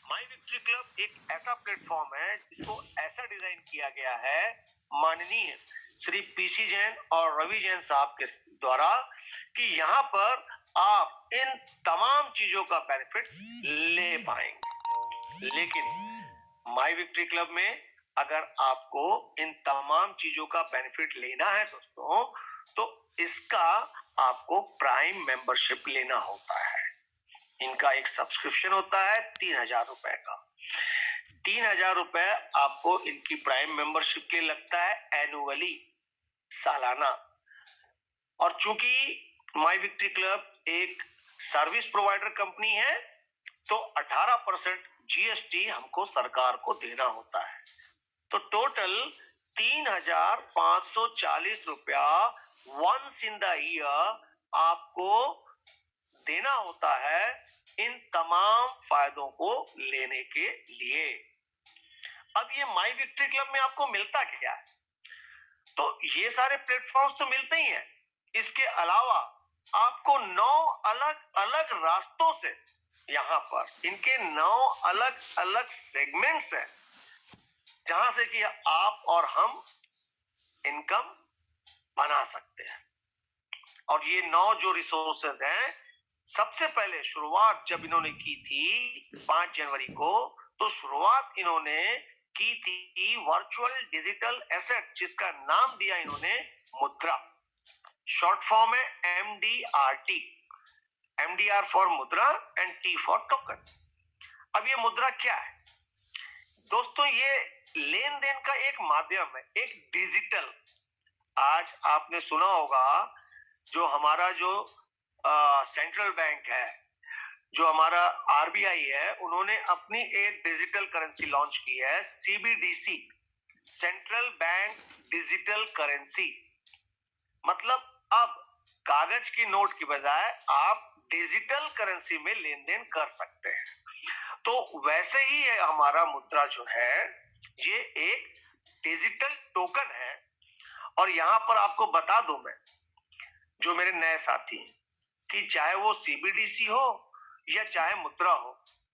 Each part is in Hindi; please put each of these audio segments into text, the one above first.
माई विक्ट्री क्लब एक ऐसा प्लेटफॉर्म है जिसको ऐसा डिजाइन किया गया है माननीय श्री पीसी जैन और रवि जैन साहब के द्वारा कि यहाँ पर आप इन तमाम चीजों का बेनिफिट ले पाएंगे। लेकिन माई विक्ट्री क्लब में अगर आपको इन तमाम चीजों का बेनिफिट लेना है दोस्तों, तो इसका आपको प्राइम मेंबरशिप लेना होता है। इनका एक सब्सक्रिप्शन होता है 3,000 रुपए का। 3,000 रुपए आपको इनकी प्राइम मेंबरशिप के लगता है एनुअली, सालाना। और चूंकि माई विक्ट्री क्लब एक सर्विस प्रोवाइडर कंपनी है, तो 18% जीएसटी हमको सरकार को देना होता है। तो टोटल 3,540 रुपया वंस इन द ईयर आपको देना होता है इन तमाम फायदों को लेने के लिए। अब ये माई विक्ट्री क्लब में आपको मिलता क्या है? तो ये सारे प्लेटफॉर्म्स तो मिलते ही हैं, इसके अलावा आपको 9 अलग अलग रास्तों से यहाँ पर इनके 9 अलग अलग सेगमेंट्स हैं जहां से कि आप और हम इनकम बना सकते हैं। और ये 9 जो रिसोर्सेज हैं, सबसे पहले शुरुआत जब इन्होंने की थी 5 जनवरी को, तो शुरुआत इन्होंने की थी वर्चुअल डिजिटल एसेट, जिसका नाम दिया इन्होंने मुद्रा। शॉर्ट फॉर्म है MDRT, MDR फॉर मुद्रा एंड T फॉर टोकन। अब ये मुद्रा क्या है दोस्तों? ये लेन देन का एक माध्यम है, एक डिजिटल। आज आपने सुना होगा जो हमारा जो सेंट्रल बैंक है, जो हमारा आरबीआई है, उन्होंने अपनी एक डिजिटल करेंसी लॉन्च की है, CBDC, central bank digital currency. मतलब अब कागज की नोट की बजाय आप डिजिटल करेंसी में लेन देन कर सकते हैं। तो वैसे ही है हमारा मुद्रा जो है, ये एक डिजिटल टोकन है। और यहां पर आपको बता दूं मैं, जो मेरे नए साथी हैं, कि चाहे वो CBDC हो या चाहे मुद्रा हो,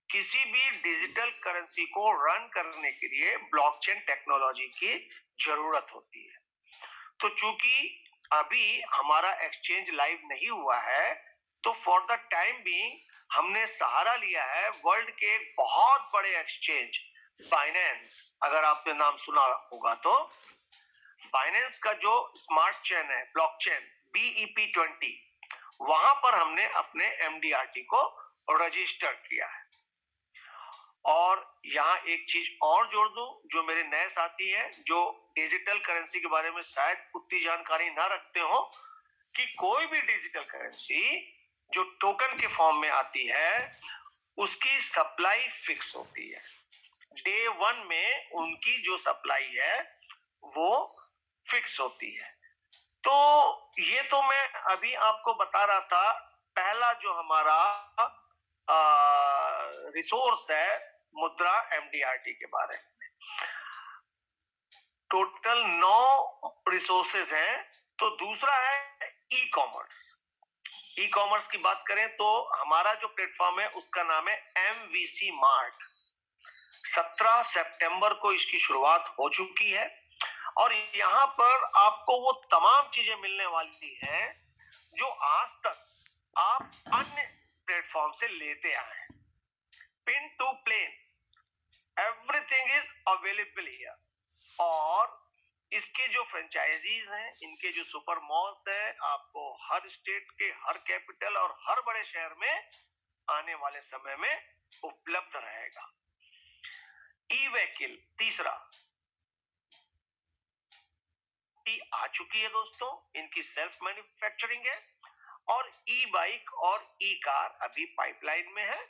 किसी भी डिजिटल करेंसी को रन करने के लिए ब्लॉकचेन टेक्नोलॉजी की जरूरत होती है। तो चूंकि अभी हमारा एक्सचेंज लाइव नहीं हुआ है, तो फॉर द टाइम बीइंग हमने सहारा लिया है वर्ल्ड के एक बहुत बड़े एक्सचेंज बाइनेंस। अगर आपने नाम सुना होगा तो बाइनेंस का जो स्मार्ट चेन है, ब्लॉकचेन BEP20, वहां पर हमने अपने MDRT को रजिस्टर किया है। और यहाँ एक चीज और जोड़ दूं, जो मेरे नए साथी हैं जो डिजिटल करेंसी के बारे में शायद उतनी जानकारी ना रखते हो, कि कोई भी डिजिटल करेंसी जो टोकन के फॉर्म में आती है, उसकी सप्लाई फिक्स होती है। डे 1 में उनकी जो सप्लाई है वो फिक्स होती है। तो ये तो मैं अभी आपको बता रहा था, पहला जो हमारा रिसोर्स है मुद्रा MDRT के बारे में। टोटल 9 रिसोर्सेज हैं। तो दूसरा है ई कॉमर्स। ई कॉमर्स की बात करें तो हमारा जो प्लेटफॉर्म है उसका नाम है MVC मार्ट। 17 सितंबर को इसकी शुरुआत हो चुकी है। और यहाँ पर आपको वो तमाम चीजें मिलने वाली हैं जो आज तक आप अन्य प्लेटफॉर्म से लेते आए हैं। Pin to plane, everything is available here. और इसके जो फ्रेंचाइजीज हैं, इनके जो सुपर मॉल्स हैं, आपको हर स्टेट के हर कैपिटल और हर बड़े शहर में आने वाले समय में उपलब्ध रहेगा। ई व्हीकल तीसरा आ चुकी है दोस्तों, इनकी सेल्फ मैन्युफैक्चरिंग है। और ई बाइक और ई कार अभी पाइपलाइन में है,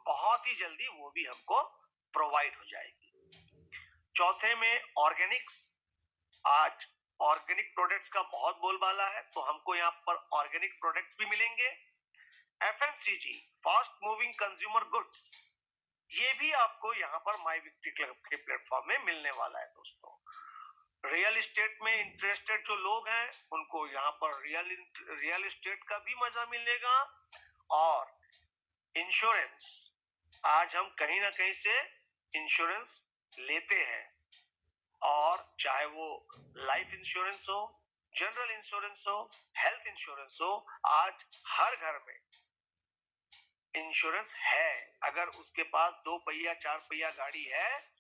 बहुत ही जल्दी वो भी हमको प्रोवाइड हो जाएगी। चौथे में ऑर्गेनिक्स। आज ऑर्गेनिक प्रोडक्ट्स का बहुत बोलबाला है, तो हमको यहाँ पर ऑर्गेनिक प्रोडक्ट्स भी मिलेंगे। FMCG, fast moving consumer goods, ये भी आपको यहाँ पर माई विक्ट्री क्लब के प्लेटफॉर्म में मिलने वाला है दोस्तों। रियल एस्टेट में इंटरेस्टेड जो लोग हैं, उनको यहाँ पर रियल एस्टेट का भी मजा मिलेगा। और इंश्योरेंस, आज हम कहीं ना कहीं से इंश्योरेंस लेते हैं, और चाहे वो लाइफ इंश्योरेंस हो, जनरल इंश्योरेंस हो, हेल्थ इंश्योरेंस हो, आज हर घर में इंश्योरेंस है। अगर उसके पास 2 पहिया 4 पहिया गाड़ी है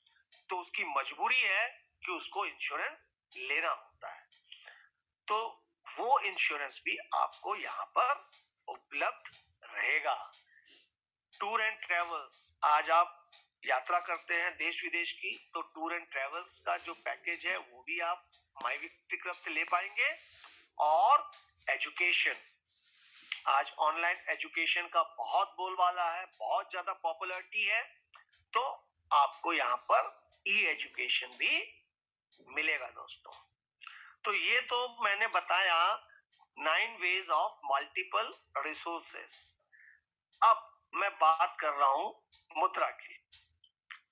तो उसकी मजबूरी है कि उसको इंश्योरेंस लेना होता है। तो वो इंश्योरेंस भी आपको यहाँ पर उपलब्ध रहेगा। टूर एंड ट्रेवल्स, आज आप यात्रा करते हैं देश विदेश की, तो टूर एंड ट्रेवल्स का जो पैकेज है वो भी आप माई विक्ट्री क्लब से ले पाएंगे। और एजुकेशन, आज ऑनलाइन एजुकेशन का बहुत बोलबाला है, बहुत ज्यादा पॉपुलैरिटी है, तो आपको यहाँ पर ई एजुकेशन भी मिलेगा दोस्तों। तो ये तो मैंने बताया 9 वेज ऑफ मल्टीपल रिसोर्सेस। अब मैं बात कर रहा हूं मुद्रा की।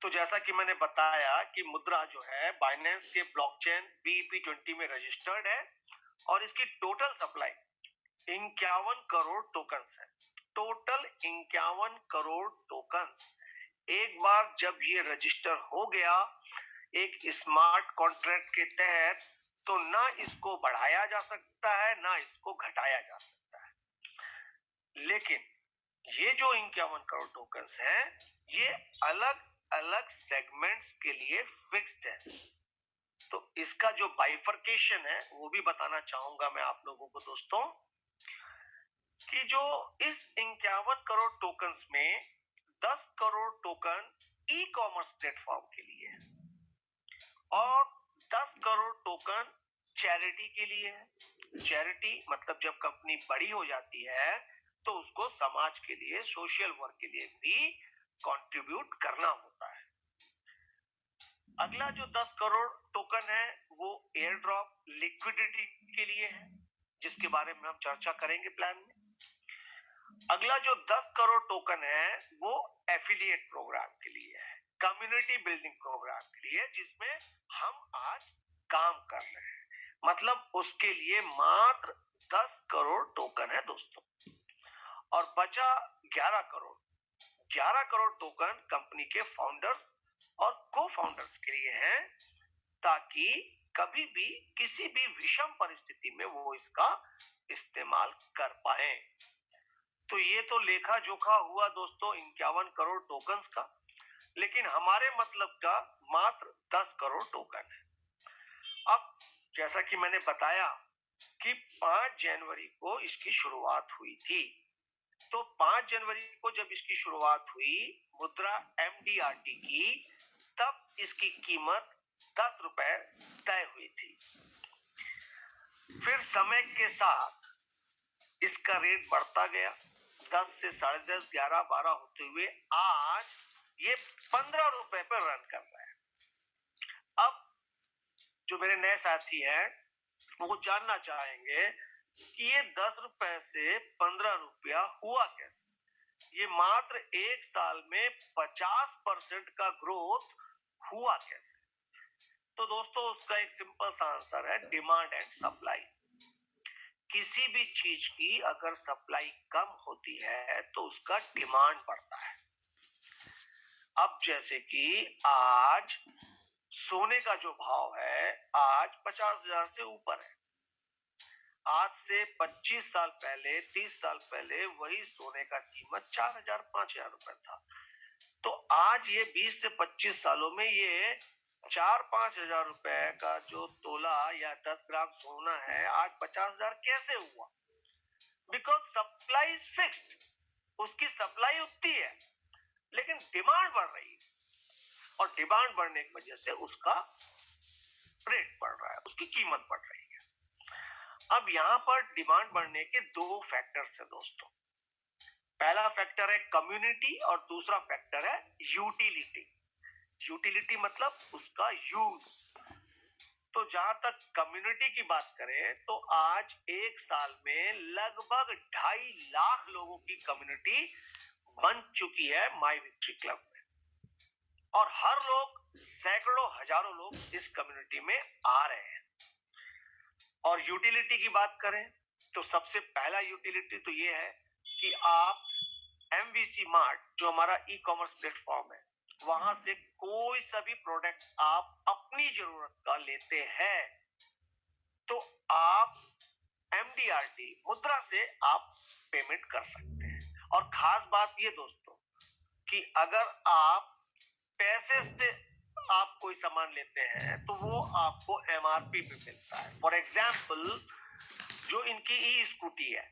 तो जैसा कि मैंने बताया कि मुद्रा जो है बाइनेंस के ब्लॉकचेन BEP20 में रजिस्टर्ड है, और इसकी टोटल सप्लाई 51 करोड़ टोकन्स है। Total 51 crore tokens. एक बार जब ये रजिस्टर हो गया एक स्मार्ट कॉन्ट्रैक्ट के तहत, तो ना इसको बढ़ाया जा सकता है ना इसको घटाया जा सकता है। लेकिन ये जो 51 करोड़ टोकन्स हैं, ये अलग अलग सेगमेंट्स के लिए फिक्स्ड है। तो इसका जो बाइफर्केशन है वो भी बताना चाहूंगा मैं आप लोगों को दोस्तों, कि जो इस 51 करोड़ टोकन्स में 10 crore token e commerce platform के लिए है, और 10 करोड़ टोकन चैरिटी के लिए है। चैरिटी मतलब जब कंपनी बड़ी हो जाती है तो उसको समाज के लिए, सोशल वर्क के लिए भी कंट्रीब्यूट करना होता है। अगला जो 10 करोड़ टोकन है वो एयर ड्रॉप लिक्विडिटी के लिए है, जिसके बारे में हम चर्चा करेंगे प्लान में। अगला जो 10 करोड़ टोकन है वो एफिलिएट प्रोग्राम के लिए है, कम्युनिटी बिल्डिंग प्रोग्राम के लिए, जिसमें हम आज काम कर रहे हैं। मतलब उसके लिए मात्र 10 करोड़ टोकन है दोस्तों। और बचा 11 करोड़। 11 करोड़ टोकन कंपनी के फाउंडर्स और को फाउंडर्स के लिए हैं, ताकि कभी भी किसी भी विषम परिस्थिति में वो इसका इस्तेमाल कर पाए। तो ये तो लेखा जोखा हुआ दोस्तों 51 करोड़ टोकन्स का, लेकिन हमारे मतलब का मात्र 10 करोड़ टोकन है। अब जैसा कि मैंने बताया कि 5 जनवरी को इसकी शुरुआत हुई थी, तो 5 जनवरी को जब इसकी शुरुआत हुई मुद्रा MDRT की, तब इसकी कीमत 10 रुपए तय हुई थी। फिर समय के साथ इसका रेट बढ़ता गया, 10 से 10.5, 11, 12 होते हुए आज ये 15 रुपए पर रन कर रहा है। अब जो मेरे नए साथी हैं वो जानना चाहेंगे कि ये 10 रुपए से 15 रुपया हुआ कैसे, ये मात्र एक साल में 50% का ग्रोथ हुआ कैसे। तो दोस्तों उसका एक सिंपल सा आंसर है डिमांड एंड सप्लाई। किसी भी चीज की अगर सप्लाई कम होती है तो उसका डिमांड बढ़ता है। अब जैसे कि आज सोने का जो भाव है आज 50,000 से ऊपर है। आज से 25 साल पहले, 30 साल पहले वही सोने का कीमत 4,000 5,000 रुपए था। तो आज ये 20 से 25 सालों में ये 4-5 हजार रुपए का जो तोला या 10 ग्राम सोना है आज 50,000 कैसे हुआ? बिकॉज सप्लाई इज फिक्स्ड, उसकी सप्लाई उतनी है लेकिन डिमांड बढ़ रही है, और डिमांड बढ़ने की वजह से उसका रेट बढ़ रहा है, उसकी कीमत बढ़ रही है। अब यहाँ पर डिमांड बढ़ने के 2 फैक्टर्स है दोस्तों। पहला फैक्टर है कम्युनिटी और दूसरा फैक्टर है यूटिलिटी। यूटिलिटी मतलब उसका यूज। तो जहां तक कम्युनिटी की बात करें तो आज एक साल में लगभग 2.5 लाख लोगों की कम्युनिटी बन चुकी है माई विक्ट्री क्लब में, और हर लोग, सैकड़ों हजारों लोग इस कम्युनिटी में आ रहे हैं। और यूटिलिटी की बात करें तो सबसे पहला यूटिलिटी तो ये है कि आप MVC मार्ट जो हमारा ई कॉमर्स प्लेटफॉर्म है, वहां से कोई सा भी प्रोडक्ट आप अपनी जरूरत का लेते हैं तो आप MDRT मुद्रा से आप पेमेंट कर सकते हैं। और खास बात ये दोस्तों कि अगर आप पैसे से आप कोई सामान लेते हैं तो वो आपको MRP पे मिलता है। फॉर एग्जाम्पल जो इनकी ई स्कूटी है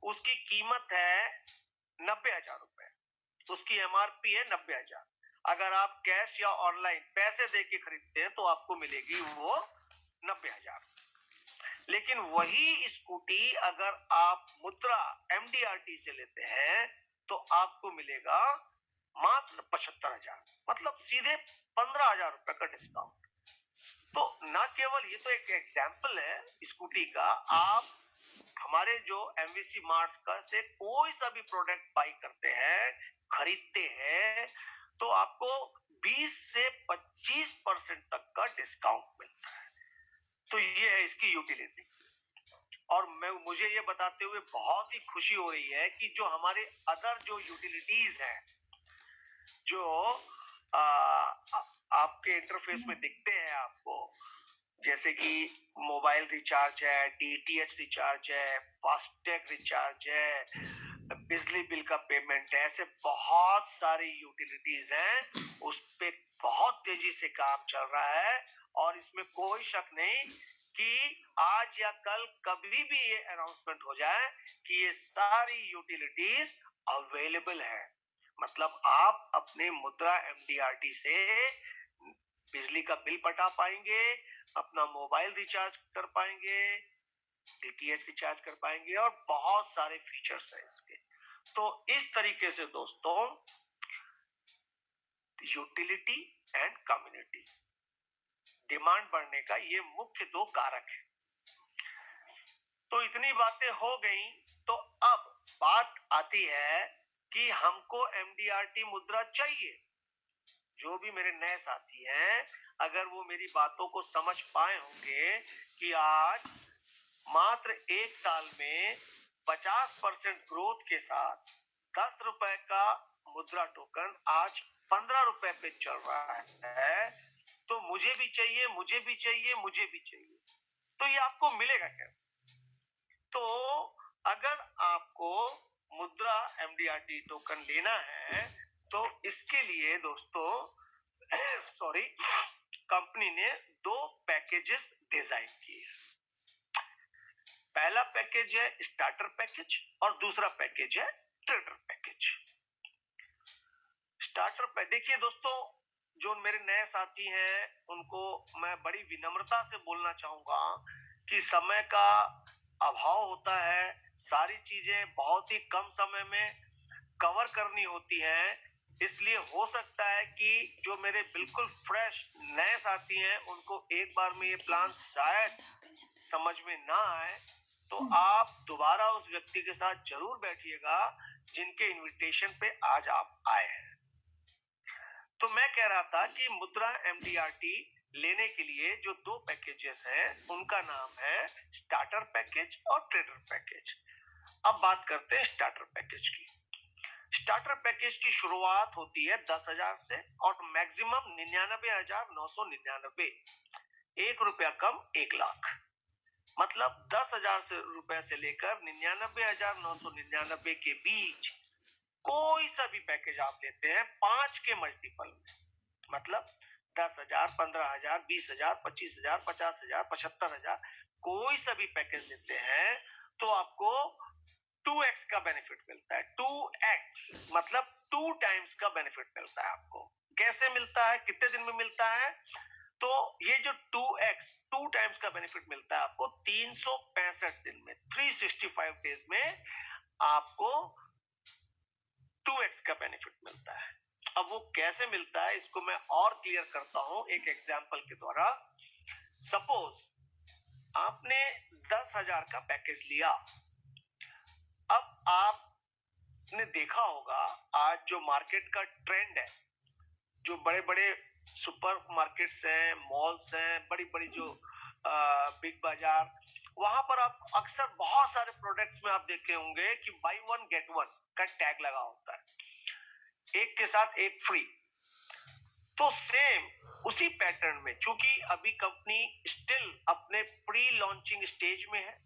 उसकी कीमत है 90,000 रुपए, उसकी MRP है 90,000। अगर आप कैश या ऑनलाइन पैसे दे के खरीदते हैं तो आपको मिलेगी वो 90,000। लेकिन वही स्कूटी अगर आप मुद्रा MDRT से लेते हैं तो आपको मिलेगा मात्र 75,000, मतलब सीधे 15,000 रुपए का डिस्काउंट। तो ना केवल ये तो एक एग्जाम्पल है स्कूटी का, आप हमारे जो MVC मार्ट का से कोई सा भी प्रोडक्ट बाई करते हैं, खरीदते हैं तो आपको 20 से 25% तक का डिस्काउंट मिलता है। तो ये है इसकी यूटिलिटी। और मुझे ये बताते हुए बहुत ही खुशी हो रही है कि जो हमारे अदर जो यूटिलिटीज हैं जो आपके इंटरफेस में दिखते हैं आपको, जैसे कि मोबाइल रिचार्ज है, DTH रिचार्ज है, फास्टैग रिचार्ज है, बिजली बिल का पेमेंट है, ऐसे बहुत सारी यूटिलिटीज हैं, उस पे बहुत तेजी से काम चल रहा है। और इसमें कोई शक नहीं कि आज या कल कभी भी ये अनाउंसमेंट हो जाए कि ये सारी यूटिलिटीज अवेलेबल है। मतलब आप अपने मुद्रा MDRT से बिजली का बिल पटा पाएंगे, अपना मोबाइल रिचार्ज कर पाएंगे, DTH रिचार्ज कर पाएंगे और बहुत सारे फीचर्स हैं इसके। तो इस तरीके से दोस्तों यूटिलिटी एंड कम्युनिटी, डिमांड बढ़ने का ये मुख्य दो कारक है। तो इतनी बातें हो गई, तो अब बात आती है कि हमको MDRT मुद्रा चाहिए। जो भी मेरे नए साथी हैं, अगर वो मेरी बातों को समझ पाए होंगे कि आज मात्र एक साल में 50% ग्रोथ के साथ 10 रुपए का मुद्रा टोकन आज 15 रुपए पे चल रहा है, तो मुझे भी चाहिए, मुझे भी चाहिए, मुझे भी चाहिए। तो ये आपको मिलेगा क्या? तो अगर आपको मुद्रा MDRT टोकन लेना है तो इसके लिए दोस्तों सॉरी, कंपनी ने दो पैकेजेस डिजाइन किए। पहला पैकेज है स्टार्टर पैकेज और दूसरा पैकेज है ट्रेडर पैकेज। स्टार्टर पैकेज देखिए दोस्तों, जो मेरे नए साथी हैं उनको मैं बड़ी विनम्रता से बोलना चाहूंगा कि समय का अभाव होता है, सारी चीजें बहुत ही कम समय में कवर करनी होती हैं, इसलिए हो सकता है कि जो मेरे बिल्कुल फ्रेश नए साथी हैं उनको एक बार में ये प्लान शायद समझ में ना आए। तो आप दोबारा उस व्यक्ति के साथ जरूर बैठिएगा जिनके इनविटेशन पे आज आप आए हैं। तो मैं कह रहा था कि मुद्रा MDRT लेने के लिए जो दो पैकेजेस हैं उनका नाम है स्टार्टर पैकेज और ट्रेडर पैकेज। अब बात करते हैं स्टार्टर पैकेज की। स्टार्टर पैकेज की शुरुआत होती है 10,000 से और मैक्सिमम 99,999, 1 रुपया कम 1 लाख। मतलब 10,000 रुपए से लेकर 99,999 के बीच कोई सा भी पैकेज आप लेते हैं 5 के मल्टीपल में, मतलब 10,000, 15,000, 20,000, 25,000, 50,000, 75,000, कोई सा भी पैकेज लेते हैं तो आपको 2x का बेनिफिट मिलता है। 2x मतलब 2 टाइम्स का बेनिफिट मिलता है आपको। कैसे मिलता है, कितने दिन में मिलता है? तो ये जो 2x 2 टाइम्स का बेनिफिट मिलता है आपको 365 दिन में, 365 डेज में आपको 2x का बेनिफिट मिलता है। अब वो कैसे मिलता है इसको मैं और क्लियर करता हूं एक एग्जांपल के द्वारा। सपोज आपने 10,000 का पैकेज लिया। अब आपने देखा होगा आज जो मार्केट का ट्रेंड है, जो बड़े बड़े सुपर मार्केट्स हैं, मॉल्स हैं, बड़ी बड़ी जो बिग बाजार, वहां पर आप अक्सर बहुत सारे प्रोडक्ट्स में आप देखे होंगे कि बाई वन गेट वन का टैग लगा होता है, एक के साथ एक फ्री। तो सेम उसी पैटर्न में, चूंकि अभी कंपनी स्टिल अपने प्री लॉन्चिंग स्टेज में है,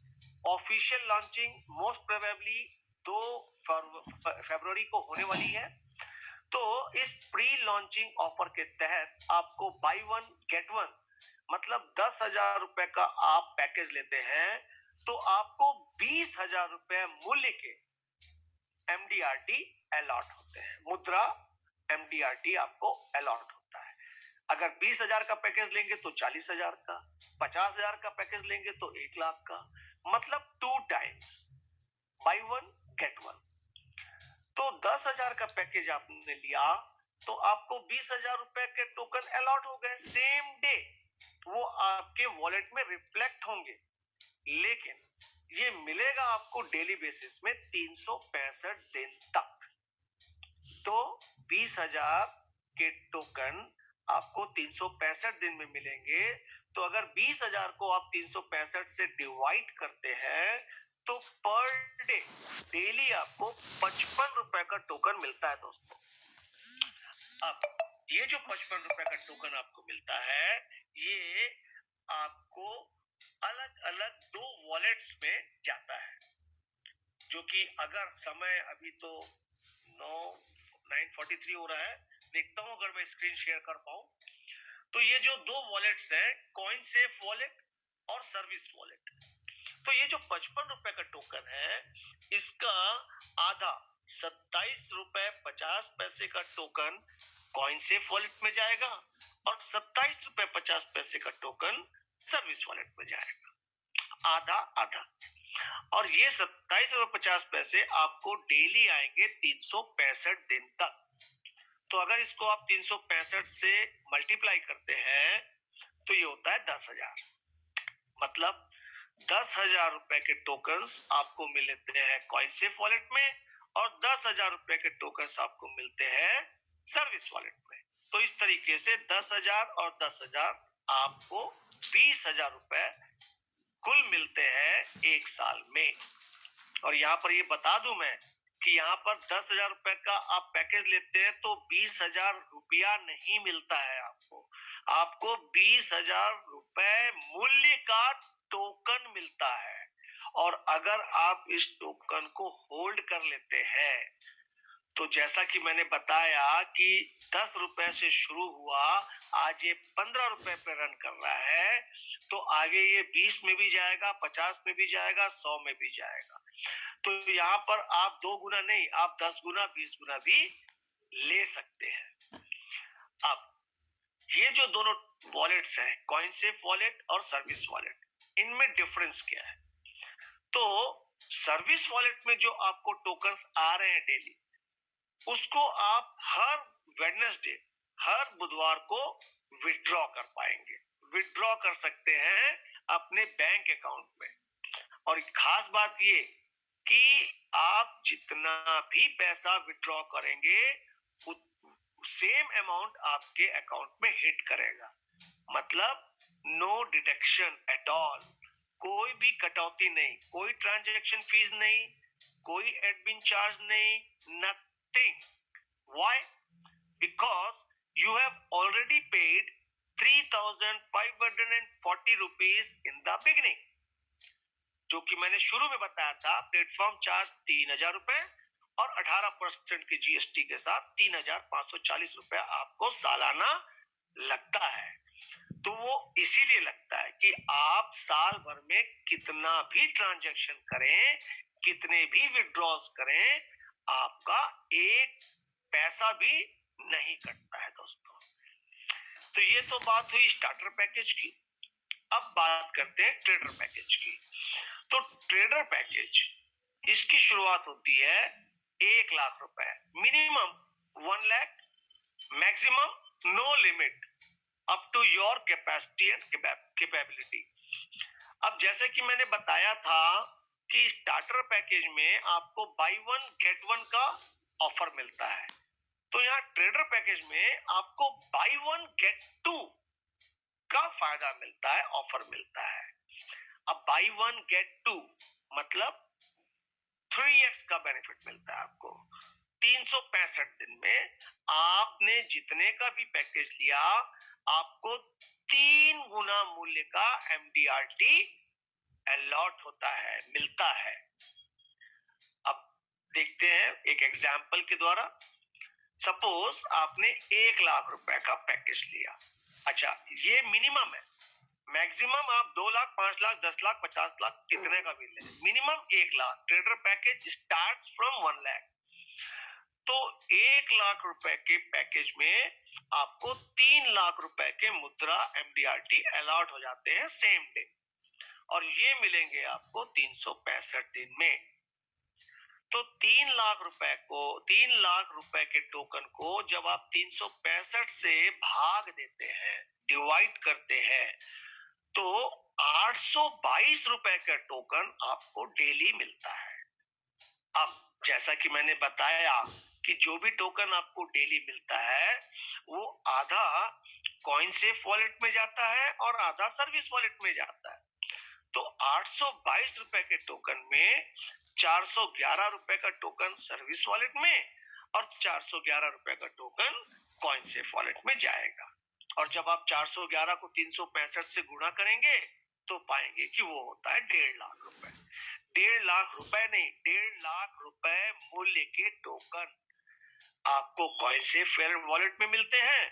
ऑफिशियल लॉन्चिंग मोस्ट प्रोबेबली 2 फरवरी को होने वाली है। तो इस प्री लॉन्चिंग ऑफर के तहत आपको बाई वन गेट वन, मतलब 10,000 रुपए का आप पैकेज लेते हैं तो आपको 20,000 रुपए मूल्य के एमडीआरटी अलॉट होते हैं, मुद्रा एमडीआरटी आपको अलॉट होता है। अगर 20,000 का पैकेज लेंगे तो 40,000 का, 50,000 का पैकेज लेंगे तो 1,00,000 का, मतलब 2 times by one get one. तो 10,000 का पैकेज आपने लिया तो आपको 20,000 रुपए के टोकन अलॉट हो गए, सेम डे वो आपके वॉलेट में रिफ्लेक्ट होंगे। लेकिन ये मिलेगा आपको डेली बेसिस में 365 दिन तक। तो 20,000 के टोकन आपको 365 दिन में मिलेंगे। तो अगर 20,000 को आप 365 से डिवाइड करते हैं तो पर डे डेली आपको 55 रुपए का टोकन मिलता है दोस्तों। अब ये जो 55 रुपए का टोकन आपको मिलता है, ये आपको अलग अलग 2 वॉलेट्स में जाता है, जो कि अगर समय अभी तो 9:43 हो रहा है, देखता हूं अगर मैं स्क्रीन शेयर कर पाऊं। तो ये जो 2 वॉलेट्स हैं, कॉइन सेफ वॉलेट और सर्विस वॉलेट। तो ये जो 55 रुपए का टोकन है, इसका आधा 27 रुपए 50 पैसे का टोकन कॉइन सेफ वॉलेट में जाएगा और 27 रुपए 50 पैसे का टोकन सर्विस वॉलेट में जाएगा, आधा आधा। और ये 27 रुपए 50 पैसे आपको डेली आएंगे 365 दिन तक। तो अगर इसको आप 365 से मल्टीप्लाई करते हैं तो ये होता है 10,000। मतलब 10,000 रुपए के टोकन्स आपको मिलते हैं कॉइन सेफ वॉलेट में और 10,000 रुपए के टोकन्स आपको मिलते हैं सर्विस वॉलेट में। तो इस तरीके से 10,000 और 10,000 आपको 20,000 रुपए कुल मिलते हैं एक साल में। और यहाँ पर ये बता दूं मैं कि यहाँ पर 10,000 रुपए का आप पैकेज लेते हैं तो 20,000 रुपया नहीं मिलता है आपको, आपको 20,000 रुपए मूल्य का टोकन मिलता है। और अगर आप इस टोकन को होल्ड कर लेते हैं तो जैसा कि मैंने बताया कि 10 रुपए से शुरू हुआ, आज ये 15 रुपए पे रन कर रहा है, तो आगे ये 20 में भी जाएगा, 50 में भी जाएगा, 100 में भी जाएगा। तो यहाँ पर आप 2 गुना नहीं, आप 10 गुना 20 गुना भी ले सकते हैं। अब ये जो दोनों वॉलेट्स हैं, कॉइन सेफ वॉलेट और सर्विस वॉलेट, इनमें डिफरेंस क्या है? तो सर्विस वॉलेट में जो आपको टोकन्स आ रहे हैं डेली, उसको आप हर वेडनेसडे, हर बुधवार को विड्रॉ कर पाएंगे, विड्रॉ कर सकते हैं अपने बैंक अकाउंट में। और खास बात ये कि आप जितना भी पैसा विड्रॉ करेंगे सेम अमाउंट आपके अकाउंट में हिट करेगा, मतलब नो डिडक्शन एट ऑल, कोई भी कटौती नहीं, कोई ट्रांजैक्शन फीस नहीं, कोई एडमिन चार्ज नहीं, nothing. Why? Because you have already paid 3,540 rupees in the beginning, जो कि मैंने शुरू में बताया था। प्लेटफॉर्म चार्ज 3,000 रुपए और 18% की जीएसटी के साथ 3,540 रुपए आपको सालाना लगता है। तो वो इसीलिए लगता है कि आप साल भर में कितना भी ट्रांजैक्शन करें, कितने भी विड्रॉल्स करें, आपका एक पैसा भी नहीं कटता है दोस्तों। तो ये तो बात हुई स्टार्टर पैकेज की। अब बात करते हैं ट्रेडर पैकेज की। तो ट्रेडर पैकेज, इसकी शुरुआत होती है 1,00,000 रुपए, minimum 1 lakh, maximum no limit, up to your capacity and capability. अब जैसे कि मैंने बताया था कि स्टार्टर पैकेज में आपको बाई वन गेट वन का ऑफर मिलता है, तो यहाँ ट्रेडर पैकेज में आपको बाई वन गेट टू का फायदा मिलता है, ऑफर मिलता है। अब बाई 1 गेट 2 मतलब 3x का बेनिफिट मिलता है आपको। 365 दिन में आपने जितने का भी पैकेज लिया, आपको 3 गुना मूल्य का MDRT अलॉट होता है, मिलता है। अब देखते हैं एक एग्जाम्पल के द्वारा। सपोज आपने 1 लाख रुपए का पैकेज लिया। अच्छा, ये मिनिमम है, मैक्सिमम आप 2 लाख, 5 लाख, 10 लाख, 50 लाख कितने का भी ले, minimum 1 lakh. Trader package start from 1 lakh. तो 1 लाख रुपए के पैकेज में आपको 3 लाख रुपए के मुद्रा MDRT अलॉट हो जाते हैं सेम डे, और ये मिलेंगे आपको 365 दिन में। तो 3 लाख रुपए के टोकन को जब आप 365 से भाग देते हैं, डिवाइड करते हैं, तो 822 रुपए का टोकन आपको डेली मिलता है। अब जैसा कि मैंने बताया कि जो भी टोकन आपको डेली मिलता है वो आधा कॉइन सेफ वॉलेट में जाता है और आधा सर्विस वॉलेट में जाता है। तो 822 रुपए के टोकन में 411 रुपए का टोकन सर्विस वॉलेट में और 411 रुपए का टोकन कॉइन सेफ वॉलेट में जाएगा। और जब आप 411 को 365 से गुणा करेंगे तो पाएंगे कि वो होता है 1.5 लाख रुपए। 1.5 लाख रुपए नहीं, 1.5 लाख रुपए मूल्य के टोकन आपको कॉइन सेफ वॉलेट में मिलते हैं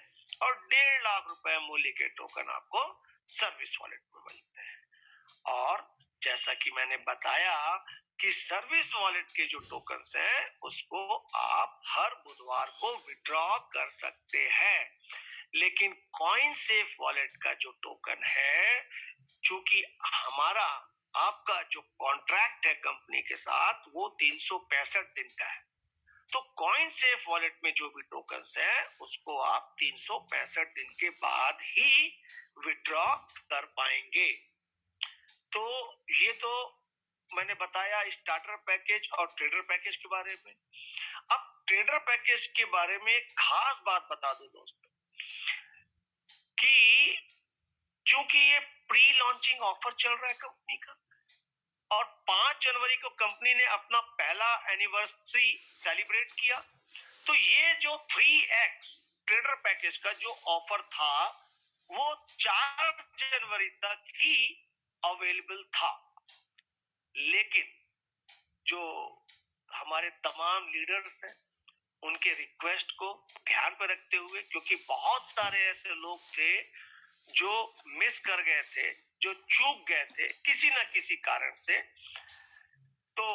और 1.5 लाख रुपए मूल्य के टोकन आपको सर्विस वॉलेट में मिलते हैं। और जैसा कि मैंने बताया कि सर्विस वॉलेट के जो टोकन्स हैं उसको आप हर बुधवार को विड्रॉ कर सकते हैं, लेकिन कॉइन सेफ वॉलेट का जो टोकन है, चूंकि हमारा आपका जो कॉन्ट्रैक्ट है कंपनी के साथ वो 365 दिन का है, तो कॉइन सेफ वॉलेट में जो भी टोकन्स हैं उसको आप 365 दिन के बाद ही विड्रॉ कर पाएंगे। तो ये तो मैंने बताया स्टार्टर पैकेज और ट्रेडर पैकेज के बारे में। अब ट्रेडर पैकेज के बारे में खास बात बता दूं दोस्तों कि क्योंकि ये प्री लॉन्चिंग ऑफर चल रहा है कंपनी का और 5 जनवरी को कंपनी ने अपना पहला एनिवर्सरी सेलिब्रेट किया, तो ये जो 3x ट्रेडर पैकेज का जो ऑफर था वो 4 जनवरी तक ही अवेलेबल था। लेकिन जो हमारे तमाम लीडर्स हैं उनके रिक्वेस्ट को ध्यान पर रखते हुए, क्योंकि बहुत सारे ऐसे लोग थे जो मिस कर गए थे, जो चूक गए थे किसी ना किसी कारण से, तो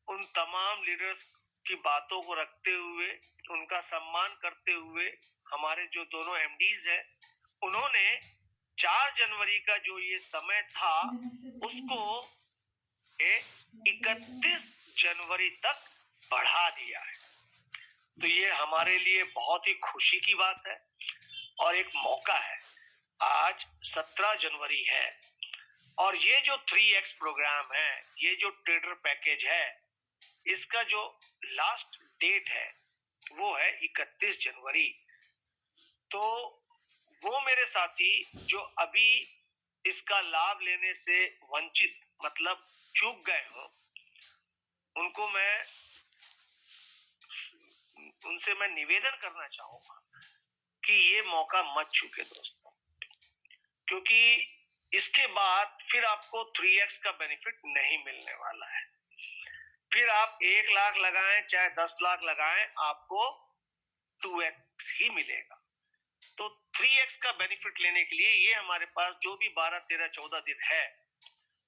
उन तमाम लीडर्स की बातों को रखते हुए, उनका सम्मान करते हुए, हमारे जो दोनों MDs हैं उन्होंने 4 जनवरी का जो ये समय था उसको 31 जनवरी तक बढ़ा दिया है। तो ये हमारे लिए बहुत ही खुशी की बात है और एक मौका है। आज 17 जनवरी है और ये जो 3x प्रोग्राम है, ये जो ट्रेडर पैकेज है, इसका जो लास्ट डेट है वो है 31 जनवरी। तो वो मेरे साथी जो अभी इसका लाभ लेने से वंचित मतलब चूक गए हो, उनसे मैं निवेदन करना चाहूंगा कि ये मौका मत चूके दोस्तों, क्योंकि इसके बाद फिर आपको 3x का बेनिफिट नहीं मिलने वाला है। फिर आप 1 लाख लगाएं चाहे 10 लाख लगाएं, आपको 2x ही मिलेगा। तो 3x का बेनिफिट लेने के लिए ये हमारे पास जो भी 12, 13, 14 दिन है,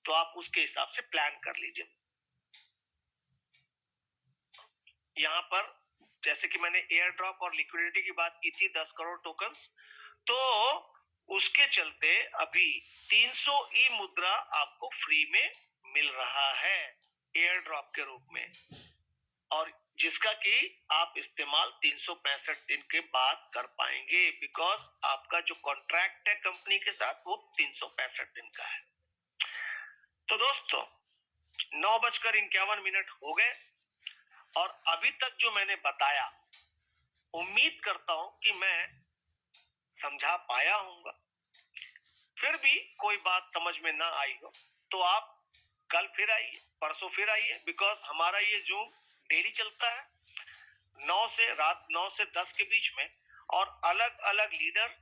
तो आप उसके हिसाब से प्लान कर लीजिए। यहाँ पर जैसे कि मैंने एयर ड्रॉप और लिक्विडिटी की बात की थी 10 करोड़ टोकन्स, तो उसके चलते अभी 300 ई मुद्रा आपको फ्री में मिल रहा है एयर ड्रॉप के रूप में, और जिसका कि आप इस्तेमाल 365 दिन के बाद कर पाएंगे, बिकॉज आपका जो कॉन्ट्रैक्ट है कंपनी के साथ वो 365 दिन का है। तो दोस्तों 9:51 हो गए और अभी तक जो मैंने बताया, उम्मीद करता हूं कि मैं समझा पाया हूंगा। फिर भी कोई बात समझ में ना आई हो तो आप कल फिर आइए, परसों फिर आइए, बिकॉज हमारा ये जूम डेली चलता है 9 से 10 के बीच में, और अलग अलग लीडर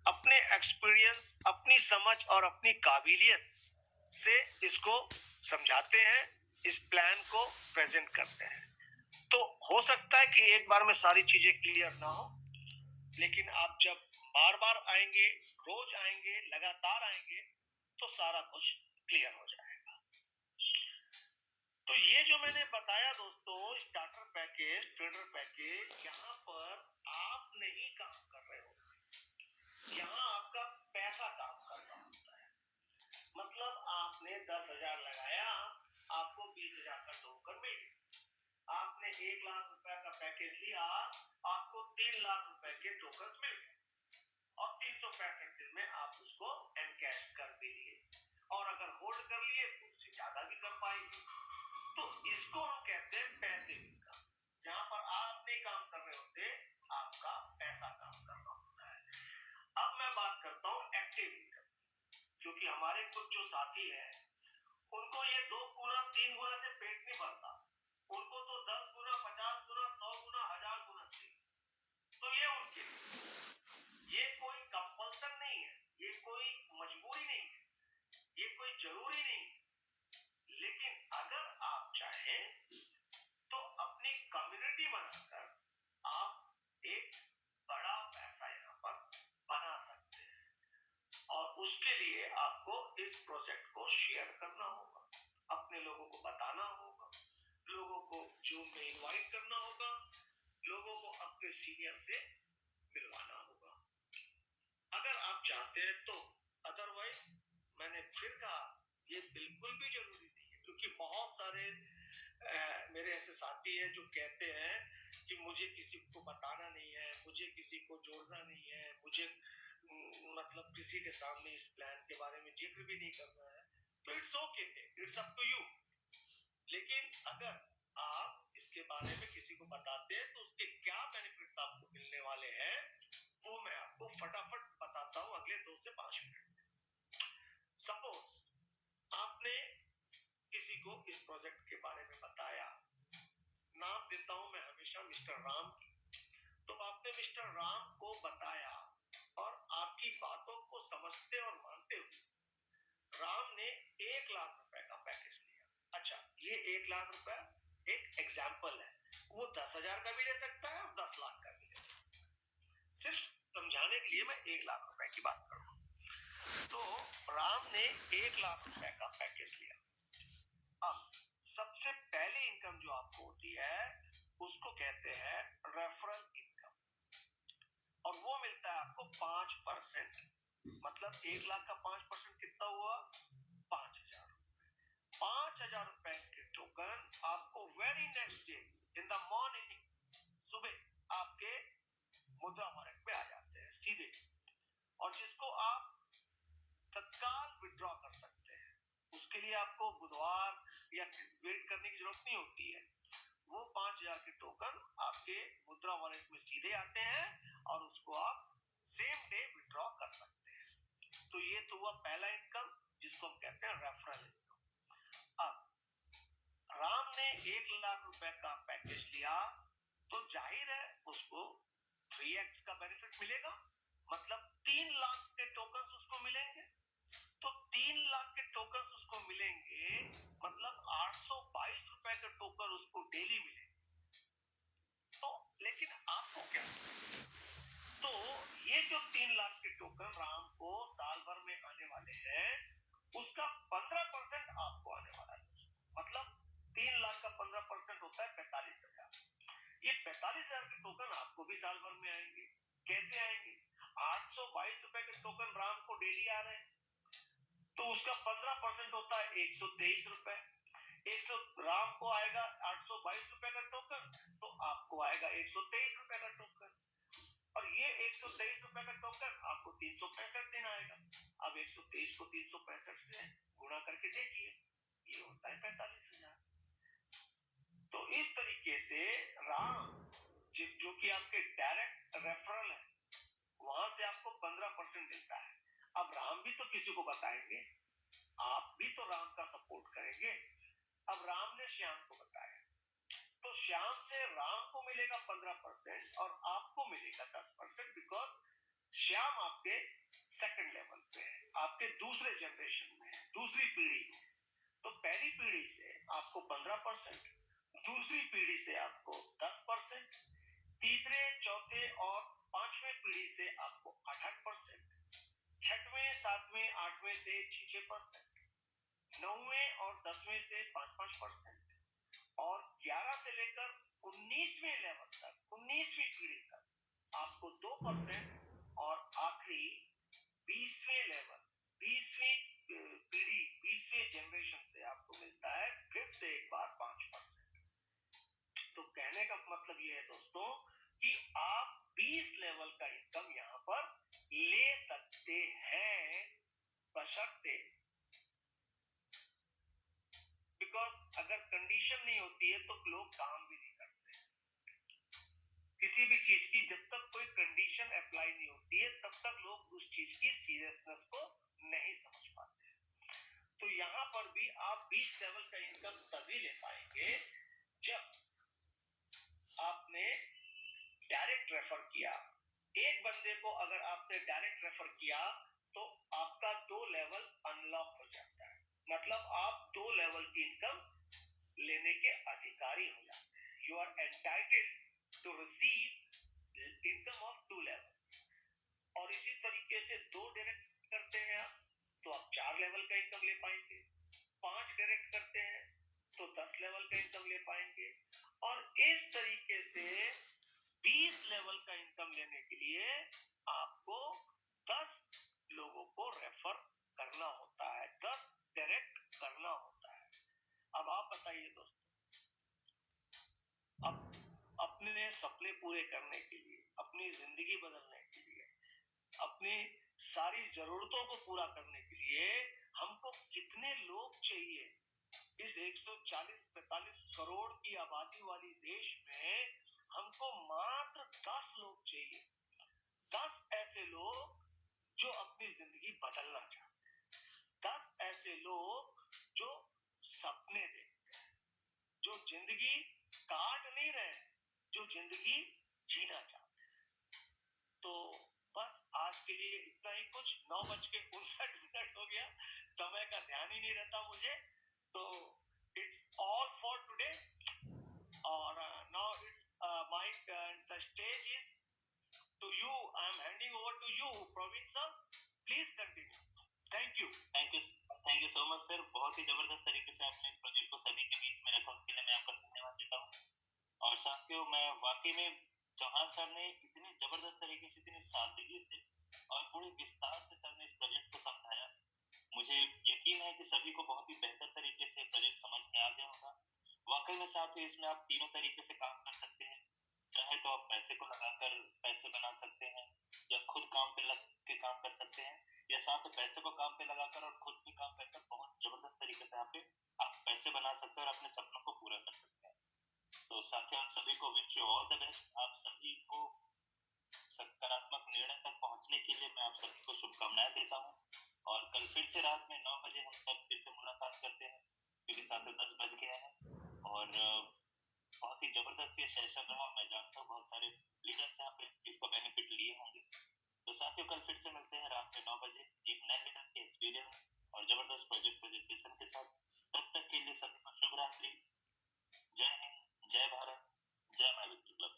अपने एक्सपीरियंस, अपनी समझ और अपनी काबिलियत से इसको समझाते हैं, इस प्लान को प्रेजेंट करते हैं। तो हो सकता है कि एक बार में सारी चीजें क्लियर ना हो, लेकिन आप जब बार बार आएंगे, रोज आएंगे, लगातार आएंगे, तो सारा कुछ क्लियर हो जाएगा। तो ये जो मैंने बताया दोस्तों, स्टार्टर पैकेज, ट्रेडर पैकेज, यहाँ पर आप नहीं काम कर रहे हो, यहाँ आपका पैसा काम कर रहा होता है। मतलब आपने 10,000 लगाया, आपको 20,000 का टोकन मिल गया। आपने 1 लाख रुपए का पैकेज लिया, आपको 3 लाख रुपए के टोकन मिल गए, और 365 दिन में आप उसको एनकैश कर भी लिए, और अगर होल्ड कर लिए तो उससे ज्यादा भी कर पाएंगे। तो इसको हम कहते हैं पैसिव इनकम। जहां पर आप नहीं काम कर रहे होते, आपका पैसा काम कर रहा होता है। अब मैं बात करता हूं एक्टिव इनकम, क्योंकि हमारे कुछ जो साथी हैं, उनको ये 2 गुना 3 गुना से पेट नहीं भरता, उनको तो 10 गुना, 50 गुना, 100 गुना, 1000 गुना चाहिए। तो ये उनके, ये कोई कंपल्सन नहीं है, ये कोई मजबूरी नहीं है, ये कोई जरूरी नहीं है। लेकिन अगर आप चाहें तो अपनी कम्युनिटी बनाकर आप एक बड़ा पैसा यहाँ पर बना सकते हैं, और उसके लिए आपको इस प्रोजेक्ट को शेयर करना होगा, अपने लोगों को बताना होगा, लोगों को जूम में इनवाइट करना होगा, लोगों को अपने सीनियर से मिलवाना होगा, अगर आप चाहते हैं तो। अदरवाइज मैंने फिर कहा, ये बिल्कुल भी जरूरी नहीं है, क्योंकि बहुत सारे मेरे ऐसे साथी हैं जो कहते हैं कि मुझे किसी को बताना नहीं है, मुझे किसी को जोड़ना नहीं है, मुझे मतलब किसी के सामने इस प्लान के बारे में जिक्र भी नहीं करना है। तो it's okay, it's up to you. लेकिन अगर आप इसके बारे में किसी को बताते हैं तो उसके क्या बेनिफिट्स आपको मिलने वाले हैं, वो मैं आपको फटाफट बताता हूं अगले 2 से 5 मिनट में। सपोज आपने किसी को इस प्रोजेक्ट के बारे में बताया, नाम देता हूं मैं हमेशा मिस्टर राम की। तो आपने मिस्टर राम को बताया, और आपकी बातों को समझते और मानते हुए राम ने 1 लाख रुपए का पैकेज लिया। अच्छा, ये 1 लाख रुपए एक एग्जाम्पल है, वो 10,000 का भी ले सकता है और 10 लाख का भी ले सकता है। सिर्फ समझाने के लिए मैं 1 लाख रुपए की बात कर रहा हूं। तो राम ने 1 लाख रुपए का पैकेज लिया। अब सबसे पहली इनकम जो आपको होती है, उसको कहते हैं रेफरल इनकम, और वो मिलता है आपको 5%। मतलब 1 लाख का 5% कितना हुआ? 5,000। 5,000 रुपए के टोकन आपको very next day in the morning, सुबह आपके मुद्रा वॉलेट में आ जाते हैं सीधे, और जिसको आप तत्काल विड्रॉ कर सकते हैं। उसके लिए आपको बुधवार या वेट करने की जरूरत नहीं होती है। वो 5,000 के टोकन आपके मुद्रा वॉलेट में सीधे आते हैं, और उसको आप सेम डे विड्रॉ कर सकते हैं। तो ये तो हुआ पहला इनकम, जिसको हम कहते हैं रेफरल इनकम। अब राम ने 1 लाख रुपए का पैकेज लिया, तो जाहिर है उसको 3x का बेनिफिट मिलेगा, मतलब 3 लाख के टोकन उसको मिलेंगे। तो 3 लाख के टोकन उसको मिलेंगे, मतलब 822 रुपए के टोकन उसको डेली मिलेंगे। तो लेकिन आपको क्या, तो ये जो 3 लाख के टोकन राम को साल भर में आने वाले हैं, उसका 15% आपको आने वाला है। मतलब 3 लाख का 15% होता है 45,000। ये 45,000 के टोकन आपको भी साल भर में आएंगे। कैसे आएंगे? 822 रुपए के टोकन राम को डेली आ रहे हैं, तो उसका 15% होता है 123 रुपए। राम को आएगा 822 रुपए का टोकन, तो आपको आएगा 123 रुपए का टोकन, और ये 123 रुपए का टोकन आपको 365 दिन आएगा। अब 123 को 365 से गुणा करके देखिए, ये होता है 45,000। तो इस तरीके से राम, जो कि आपके डायरेक्ट रेफरल है, वहां से आपको 15% मिलता है। अब राम भी तो किसी को बताएंगे, आप भी तो राम का सपोर्ट करेंगे। अब राम ने श्याम को बताया, तो श्याम से राम को मिलेगा 15% और आपको मिलेगा 10%, बिकॉज श्याम आपके सेकंड लेवल पे है, आपके दूसरे जनरेशन में है, दूसरी पीढ़ी में। तो पहली पीढ़ी से आपको 15%, दूसरी पीढ़ी से आपको 10%, तीसरे, चौथे और पांचवें पीढ़ी से आपको 8%, छठवें, सातवें, आठवें से 6%, नौवें और 10वें से 5% और 11 से लेकर 19वें लेवल तक, 19वीं पीढ़ी तक आपको 2% और आखिरी 20वें लेवल, 20वीं पीढ़ी, 20वें जनरेशन से आपको मिलता है फिर से एक बार 5%। तो कहने का मतलब ये है दोस्तों कि आप 20 लेवल का इनकम यहां पर ले सकते हैं, बशर्ते, बिकॉज अगर कंडीशन नहीं होती है तो लोग काम भी नहीं करते। किसी भी चीज की जब तक कोई कंडीशन अप्लाई नहीं होती है तब तक लोग उस चीज की सीरियसनेस को नहीं समझ पाते। तो यहां पर भी आप 20 लेवल का इनकम तभी ले पाएंगे जब आपने डायरेक्ट रेफर किया। एक बंदे को अगर आपने डायरेक्ट रेफर किया तो आपका 2 लेवल अनलॉक हो जाता है, मतलब आप 2 लेवल की इनकम लेने के अधिकारी हो जाते हैं। You are entitled to receive income of 2 level. और इसी तरीके से 2 डायरेक्ट करते हैं आप तो आप 4 लेवल का इनकम ले पाएंगे, 5 डायरेक्ट करते हैं तो 10 लेवल का इनकम ले पाएंगे, और इस तरीके से 20 लेवल का इनकम लेने के लिए आपको 10 लोगों को रेफर करना होता है, 10 डायरेक्ट करना होता है। अब आप बताइए दोस्तों, अब अपने सपने पूरे करने के लिए, अपनी जिंदगी बदलने के लिए, अपनी सारी जरूरतों को पूरा करने के लिए हमको कितने लोग चाहिए? इस 140-45 करोड़ की आबादी वाली देश में हमको मात्र 10 लोग चाहिए, 10 ऐसे लोग जो अपनी जिंदगी बदलना चाहते हैं, 10 ऐसे लोग जो सपने देखते हैं, जो जिंदगी काट नहीं रहे, जो जिंदगी जीना चाहते हैं। तो बस आज के लिए इतना ही कुछ। 9:59 हो गया, समय का ध्यान ही नहीं रहता मुझे। तो इट्स ऑल फॉर टुडे, और now it's my the stage is to you. I am handing over to you, Praveen sir, please continue. Thank you. Thank you so much sir. बहुत ही जबरदस्त तरीके से आपने इस प्रोजेक्ट को सभी के बीच में रखा, उसके लिए मैं आपका धन्यवाद देता हूँ। और साथियों, मैं वाकई में चौहान सर ने इतनी जबरदस्त तरीके से, इतनी सादगी से और पूरे विस्तार से सर ने इस प्रोजेक्ट को समझाया। मुझे यकीन है कि सभी को बहुत ही बेहतर तरीके से प्रोजेक्ट समझ में आ गया होगा। वाकई में साथियों, इसमें आप तीनों तरीके से काम कर सकते हैं। चाहे तो आप पैसे को लगाकर पैसे बना सकते हैं, या खुद काम पे लग के काम कर सकते हैं, या साथ पैसे को काम पे लगाकर और खुद भी काम करकर बहुत जबरदस्त तरीके से यहाँ पे आप पैसे बना सकते हैं और अपने सपनों को पूरा कर सकते हैं। तो साथियों, आप सभी को wish you all the best. आप सभी को सकारात्मक निर्णय तक पहुंचने के लिए मैं आप सभी को शुभकामनाएं देता हूँ। और कल फिर से रात में 9 बजे हम सब फिर से मुलाकात करते हैं, क्योंकि साथियों 10 बज गए हैं। और बहुत ही जबरदस्त ये सेशन रहा। मैं जानता हूँ बहुत सारे लीडर्स यहाँ पे इस चीज का बेनिफिट लिए होंगे। तो साथियों, कल फिर से मिलते हैं रात में 9 बजे एक नए लीडर के एक्सपीरियंस और जबरदस्त प्रेजेंटेशन के साथ। तब तक के लिए सभी को शुभ रात्रि। जय हिंद, जय भारत, जय माय विक्ट्री क्लब।